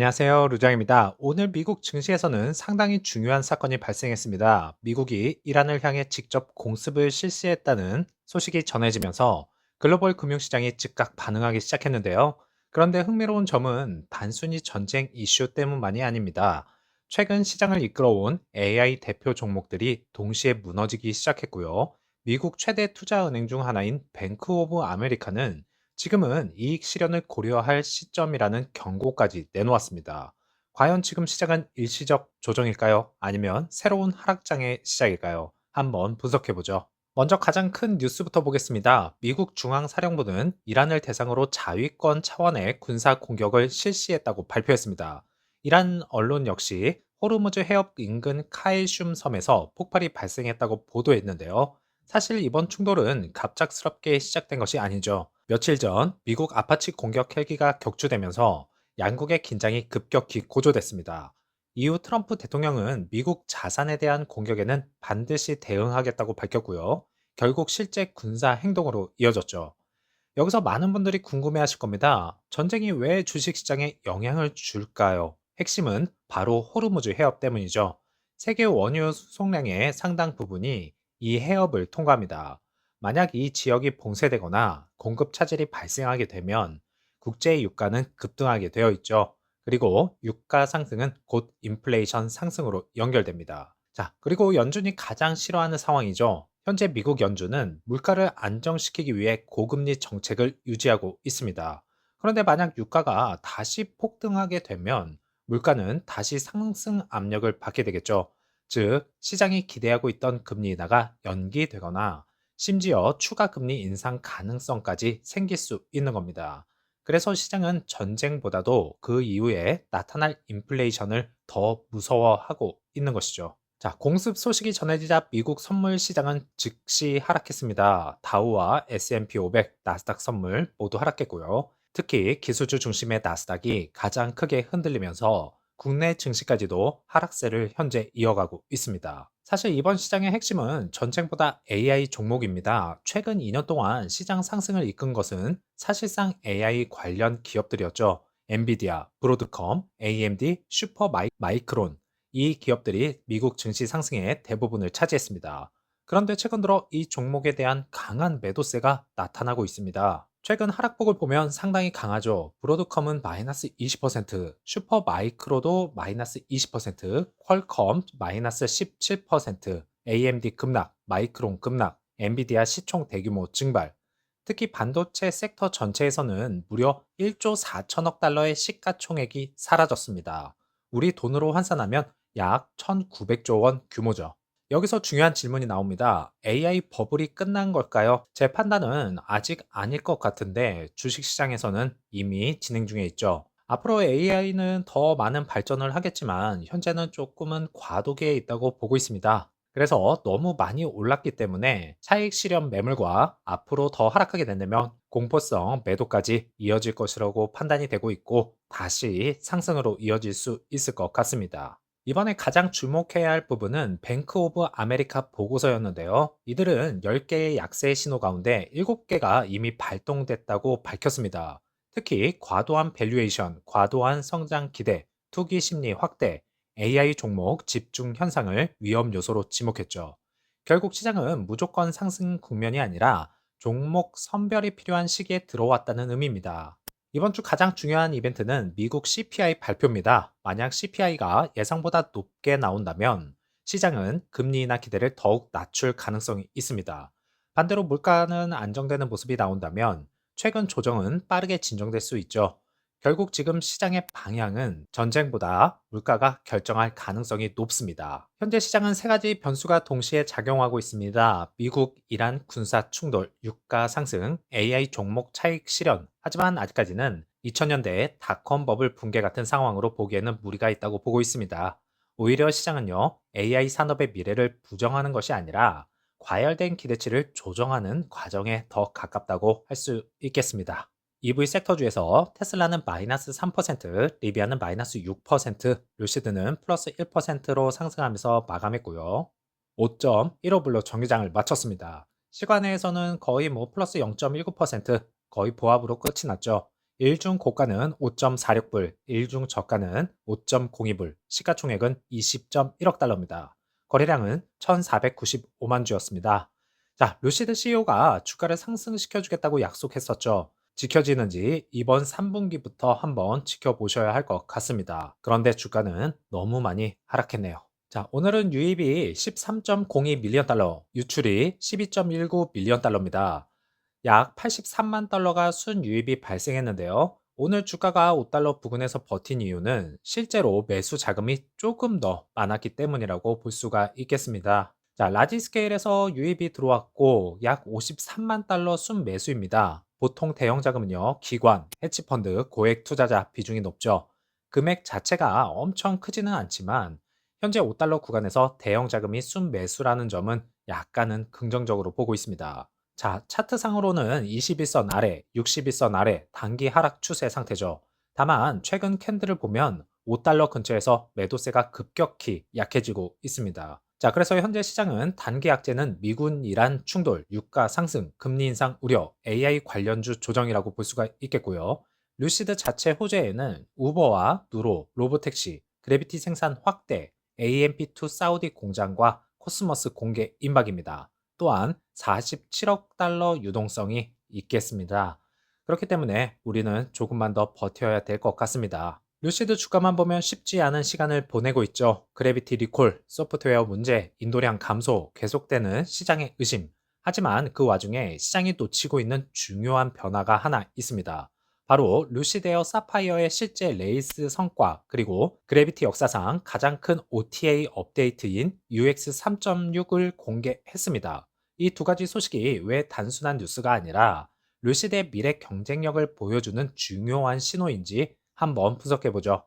안녕하세요. 루장입니다. 오늘 미국 증시에서는 상당히 중요한 사건이 발생했습니다. 미국이 이란을 향해 직접 공습을 실시했다는 소식이 전해지면서 글로벌 금융시장이 즉각 반응하기 시작했는데요. 그런데 흥미로운 점은 단순히 전쟁 이슈 때문만이 아닙니다. 최근 시장을 이끌어온 AI 대표 종목들이 동시에 무너지기 시작했고요. 미국 최대 투자은행 중 하나인 뱅크 오브 아메리카는 지금은 이익 실현을 고려할 시점이라는 경고까지 내놓았습니다. 과연 지금 시작은 일시적 조정일까요? 아니면 새로운 하락장의 시작일까요? 한번 분석해 보죠. 먼저 가장 큰 뉴스부터 보겠습니다. 미국 중앙사령부는 이란을 대상으로 자위권 차원의 군사 공격을 실시했다고 발표했습니다. 이란 언론 역시 호르무즈 해협 인근 카이슘 섬에서 폭발이 발생했다고 보도했는데요. 사실 이번 충돌은 갑작스럽게 시작된 것이 아니죠. 며칠 전 미국 아파치 공격 헬기가 격추되면서 양국의 긴장이 급격히 고조됐습니다. 이후 트럼프 대통령은 미국 자산에 대한 공격에는 반드시 대응하겠다고 밝혔고요. 결국 실제 군사 행동으로 이어졌죠. 여기서 많은 분들이 궁금해 하실 겁니다. 전쟁이 왜 주식시장에 영향을 줄까요? 핵심은 바로 호르무즈 해협 때문이죠. 세계 원유 수송량의 상당 부분이 이 해협을 통과합니다. 만약 이 지역이 봉쇄되거나 공급 차질이 발생하게 되면 국제 유가는 급등하게 되어 있죠. 그리고 유가 상승은 곧 인플레이션 상승으로 연결됩니다. 자, 그리고 연준이 가장 싫어하는 상황이죠. 현재 미국 연준은 물가를 안정시키기 위해 고금리 정책을 유지하고 있습니다. 그런데 만약 유가가 다시 폭등하게 되면 물가는 다시 상승 압력을 받게 되겠죠. 즉, 시장이 기대하고 있던 금리 인하가 연기되거나 심지어 추가 금리 인상 가능성까지 생길 수 있는 겁니다. 그래서 시장은 전쟁보다도 그 이후에 나타날 인플레이션을 더 무서워하고 있는 것이죠. 자, 공습 소식이 전해지자 미국 선물 시장은 즉시 하락했습니다. 다우와 S&P 500, 나스닥 선물 모두 하락했고요. 특히 기술주 중심의 나스닥이 가장 크게 흔들리면서 국내 증시까지도 하락세를 현재 이어가고 있습니다. 사실 이번 시장의 핵심은 전쟁보다 AI 종목입니다. 최근 2년 동안 시장 상승을 이끈 것은 사실상 AI 관련 기업들이었죠. 엔비디아, 브로드컴, AMD, 마이크론, 이 기업들이 미국 증시 상승의 대부분을 차지했습니다. 그런데 최근 들어 이 종목에 대한 강한 매도세가 나타나고 있습니다. 최근 하락폭을 보면 상당히 강하죠. 브로드컴은 마이너스 20%, 슈퍼마이크로도 마이너스 20%, 퀄컴 마이너스 17%, AMD 급락, 마이크론 급락, 엔비디아 시총 대규모 증발. 특히 반도체 섹터 전체에서는 무려 1조 4천억 달러의 시가총액이 사라졌습니다. 우리 돈으로 환산하면 약 1,900조 원 규모죠. 여기서 중요한 질문이 나옵니다. AI 버블이 끝난 걸까요? 제 판단은 아직 아닐 것 같은데 주식시장에서는 이미 진행 중에 있죠. 앞으로 AI는 더 많은 발전을 하겠지만 현재는 조금은 과도기에 있다고 보고 있습니다. 그래서 너무 많이 올랐기 때문에 차익 실현 매물과 앞으로 더 하락하게 된다면 공포성 매도까지 이어질 것이라고 판단이 되고 있고 다시 상승으로 이어질 수 있을 것 같습니다. 이번에 가장 주목해야 할 부분은 뱅크 오브 아메리카 보고서였는데요. 이들은 10개의 약세 신호 가운데 7개가 이미 발동됐다고 밝혔습니다. 특히 과도한 밸류에이션, 과도한 성장 기대, 투기 심리 확대, AI 종목 집중 현상을 위험 요소로 지목했죠. 결국 시장은 무조건 상승 국면이 아니라 종목 선별이 필요한 시기에 들어왔다는 의미입니다. 이번 주 가장 중요한 이벤트는 미국 CPI 발표입니다. 만약 CPI가 예상보다 높게 나온다면 시장은 금리 인하 기대를 더욱 낮출 가능성이 있습니다. 반대로 물가는 안정되는 모습이 나온다면 최근 조정은 빠르게 진정될 수 있죠. 결국 지금 시장의 방향은 전쟁보다 물가가 결정할 가능성이 높습니다. 현재 시장은 세 가지 변수가 동시에 작용하고 있습니다. 미국, 이란 군사 충돌, 유가 상승, AI 종목 차익 실현. 하지만 아직까지는 2000년대 닷컴 버블 붕괴 같은 상황으로 보기에는 무리가 있다고 보고 있습니다. 오히려 시장은요, AI 산업의 미래를 부정하는 것이 아니라 과열된 기대치를 조정하는 과정에 더 가깝다고 할 수 있겠습니다. EV 섹터주에서 테슬라는 마이너스 3%, 리비아는 마이너스 6%, 루시드는 플러스 1%로 상승하면서 마감했고요. 5.15불로 정규장을 마쳤습니다. 시간에서는 거의 플러스 0.19%, 거의 보합으로 끝이 났죠. 일중 고가는 5.46불, 일중 저가는 5.02불, 시가총액은 20.1억 달러입니다. 거래량은 1,495만 주였습니다. 자, 루시드 CEO가 주가를 상승시켜주겠다고 약속했었죠. 지켜지는지 이번 3분기부터 한번 지켜보셔야 할 것 같습니다. 그런데 주가는 너무 많이 하락했네요. 자, 오늘은 유입이 13.02 밀리언 달러, 유출이 12.19 밀리언 달러입니다. 약 83만 달러가 순유입이 발생했는데요. 오늘 주가가 5달러 부근에서 버틴 이유는 실제로 매수 자금이 조금 더 많았기 때문이라고 볼 수가 있겠습니다. 자, 라지 스케일에서 유입이 들어왔고 약 53만 달러 순매수입니다. 보통 대형 자금은요, 기관, 헤지펀드, 고액 투자자 비중이 높죠. 금액 자체가 엄청 크지는 않지만 현재 5달러 구간에서 대형 자금이 순매수라는 점은 약간은 긍정적으로 보고 있습니다. 자, 차트상으로는 21선 아래, 61선 아래 단기 하락 추세 상태죠. 다만 최근 캔들을 보면 5달러 근처에서 매도세가 급격히 약해지고 있습니다. 자, 그래서 현재 시장은 단기 약재는 미군 이란 충돌, 유가 상승, 금리 인상 우려, AI 관련주 조정이라고 볼 수가 있겠고요. 루시드 자체 호재에는 우버와 누로, 로보택시, 그래비티 생산 확대, AMP2 사우디 공장과 코스모스 공개 임박입니다. 또한 47억 달러 유동성이 있겠습니다. 그렇기 때문에 우리는 조금만 더 버텨야 될 것 같습니다. 루시드 주가만 보면 쉽지 않은 시간을 보내고 있죠. 그래비티 리콜, 소프트웨어 문제, 인도량 감소, 계속되는 시장의 의심. 하지만 그 와중에 시장이 놓치고 있는 중요한 변화가 하나 있습니다. 바로 루시드에어 사파이어의 실제 레이스 성과, 그리고 그래비티 역사상 가장 큰 OTA 업데이트인 UX 3.6을 공개했습니다. 이 두 가지 소식이 왜 단순한 뉴스가 아니라 루시드의 미래 경쟁력을 보여주는 중요한 신호인지 한번 분석해보죠.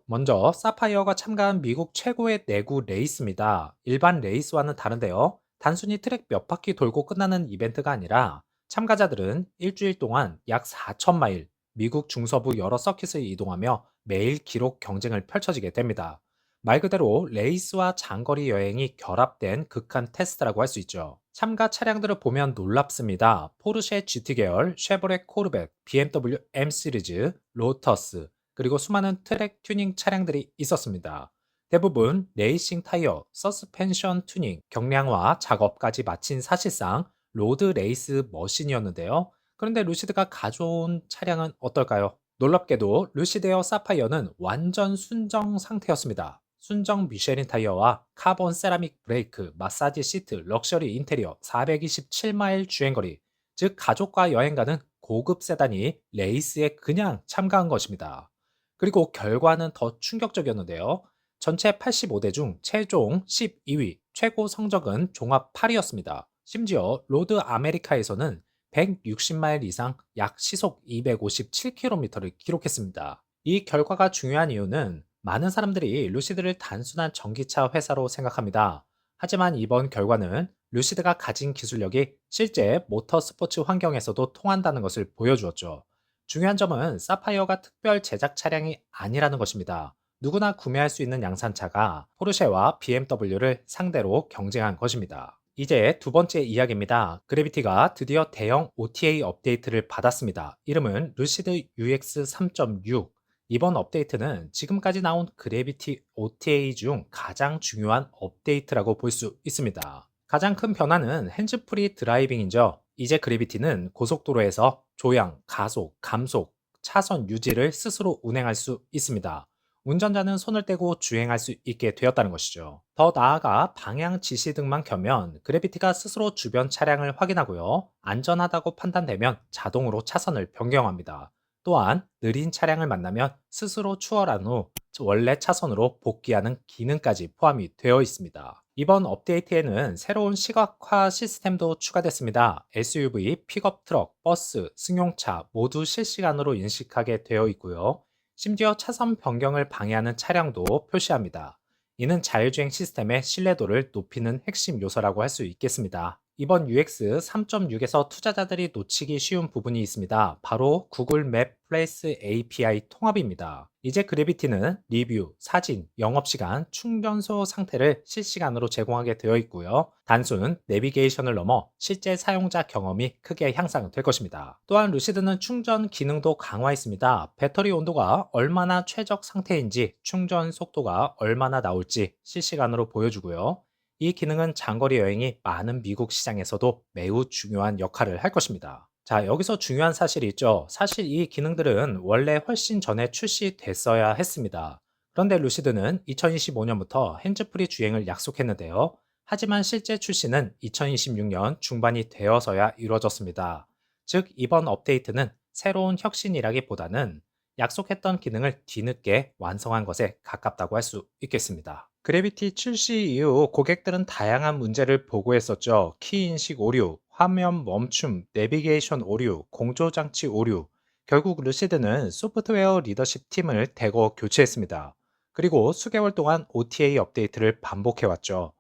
먼저 사파이어가 참가한 미국 최고의 내구 레이스입니다. 일반 레이스와는 다른데요. 단순히 트랙 몇 바퀴 돌고 끝나는 이벤트가 아니라 참가자들은 일주일 동안 약 4,000마일, 미국 중서부 여러 서킷을 이동하며 매일 기록 경쟁을 펼쳐지게 됩니다. 말 그대로 레이스와 장거리 여행이 결합된 극한 테스트라고 할 수 있죠. 참가 차량들을 보면 놀랍습니다. 포르쉐 GT 계열, 쉐보레 코르벳, BMW M 시리즈, 로터스, 그리고 수많은 트랙 튜닝 차량들이 있었습니다. 대부분 레이싱 타이어, 서스펜션 튜닝, 경량화 작업까지 마친 사실상 로드 레이스 머신이었는데요. 그런데 루시드가 가져온 차량은 어떨까요? 놀랍게도 루시드에어 사파이어는 완전 순정 상태였습니다. 순정 미쉐린 타이어와 카본 세라믹 브레이크, 마사지 시트, 럭셔리 인테리어, 427마일 주행거리, 즉 가족과 여행 가는 고급 세단이 레이스에 그냥 참가한 것입니다. 그리고 결과는 더 충격적이었는데요. 전체 85대 중 최종 12위, 최고 성적은 종합 8위였습니다. 심지어 로드 아메리카에서는 160마일 이상 약 시속 257km를 기록했습니다. 이 결과가 중요한 이유는 많은 사람들이 루시드를 단순한 전기차 회사로 생각합니다. 하지만 이번 결과는 루시드가 가진 기술력이 실제 모터 스포츠 환경에서도 통한다는 것을 보여주었죠. 중요한 점은 사파이어가 특별 제작 차량이 아니라는 것입니다. 누구나 구매할 수 있는 양산차가 포르쉐와 BMW를 상대로 경쟁한 것입니다. 이제 두 번째 이야기입니다. 그래비티가 드디어 대형 OTA 업데이트를 받았습니다. 이름은 루시드 UX 3.6. 이번 업데이트는 지금까지 나온 그래비티 OTA 중 가장 중요한 업데이트라고 볼 수 있습니다. 가장 큰 변화는 핸즈프리 드라이빙이죠. 이제 그래비티는 고속도로에서 조향, 가속, 감속, 차선 유지를 스스로 운행할 수 있습니다. 운전자는 손을 떼고 주행할 수 있게 되었다는 것이죠. 더 나아가 방향 지시 등만 켜면 그래비티가 스스로 주변 차량을 확인하고요. 안전하다고 판단되면 자동으로 차선을 변경합니다. 또한 느린 차량을 만나면 스스로 추월한 후 원래 차선으로 복귀하는 기능까지 포함이 되어 있습니다. 이번 업데이트에는 새로운 시각화 시스템도 추가됐습니다. SUV, 픽업 트럭, 버스, 승용차 모두 실시간으로 인식하게 되어 있고요. 심지어 차선 변경을 방해하는 차량도 표시합니다. 이는 자율주행 시스템의 신뢰도를 높이는 핵심 요소라고 할 수 있겠습니다. 이번 UX 3.6에서 투자자들이 놓치기 쉬운 부분이 있습니다. 바로 구글 맵 플레이스 API 통합입니다. 이제 그래비티는 리뷰, 사진, 영업시간, 충전소 상태를 실시간으로 제공하게 되어 있고요. 단순 내비게이션을 넘어 실제 사용자 경험이 크게 향상될 것입니다. 또한 루시드는 충전 기능도 강화했습니다. 배터리 온도가 얼마나 최적 상태인지, 충전 속도가 얼마나 나올지 실시간으로 보여주고요. 이 기능은 장거리 여행이 많은 미국 시장에서도 매우 중요한 역할을 할 것입니다. 자, 여기서 중요한 사실이 있죠. 사실 이 기능들은 원래 훨씬 전에 출시됐어야 했습니다. 그런데 루시드는 2025년부터 핸즈프리 주행을 약속했는데요. 하지만 실제 출시는 2026년 중반이 되어서야 이루어졌습니다. 즉, 이번 업데이트는 새로운 혁신이라기보다는 약속했던 기능을 뒤늦게 완성한 것에 가깝다고 할 수 있겠습니다. 그래비티 출시 이후 고객들은 다양한 문제를 보고했었죠. 키인식 오류, 화면 멈춤, 내비게이션 오류, 공조장치 오류. 결국 루시드는 소프트웨어 리더십 팀을 대거 교체했습니다. 그리고 수개월 동안 OTA 업데이트를 반복해왔죠.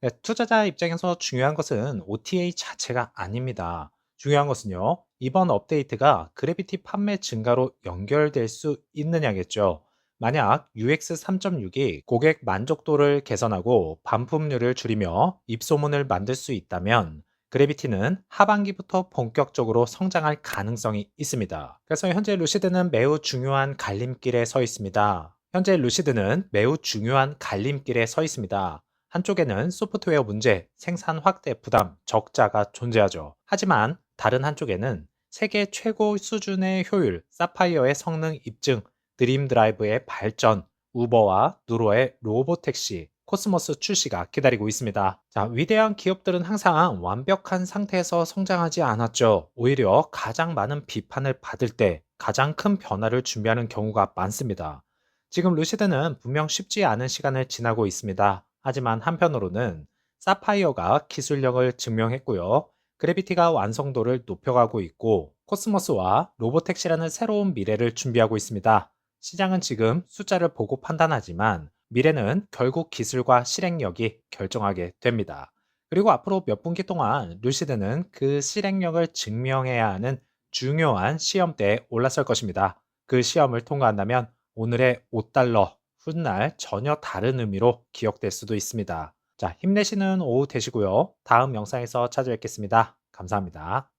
네, 투자자 입장에서 중요한 것은 OTA 자체가 아닙니다. 중요한 것은요, 이번 업데이트가 그래비티 판매 증가로 연결될 수 있느냐겠죠. 만약 UX 3.6이 고객 만족도를 개선하고 반품률을 줄이며 입소문을 만들 수 있다면 그래비티는 하반기부터 본격적으로 성장할 가능성이 있습니다. 그래서 현재 루시드는 매우 중요한 갈림길에 서 있습니다. 현재 루시드는 매우 중요한 갈림길에 서 있습니다. 한쪽에는 소프트웨어 문제, 생산 확대 부담, 적자가 존재하죠. 하지만 다른 한쪽에는 세계 최고 수준의 효율, 사파이어의 성능 입증, 드림 드라이브의 발전, 우버와 누로의 로보택시, 코스모스 출시가 기다리고 있습니다. 자, 위대한 기업들은 항상 완벽한 상태에서 성장하지 않았죠. 오히려 가장 많은 비판을 받을 때 가장 큰 변화를 준비하는 경우가 많습니다. 지금 루시드는 분명 쉽지 않은 시간을 지나고 있습니다. 하지만 한편으로는 사파이어가 기술력을 증명했고요. 그래비티가 완성도를 높여가고 있고 코스모스와 로보택시라는 새로운 미래를 준비하고 있습니다. 시장은 지금 숫자를 보고 판단하지만 미래는 결국 기술과 실행력이 결정하게 됩니다. 그리고 앞으로 몇 분기 동안 루시드는 그 실행력을 증명해야 하는 중요한 시험대에 올라설 것입니다. 그 시험을 통과한다면 오늘의 5달러, 훗날 전혀 다른 의미로 기억될 수도 있습니다. 자, 힘내시는 오후 되시고요. 다음 영상에서 찾아뵙겠습니다. 감사합니다.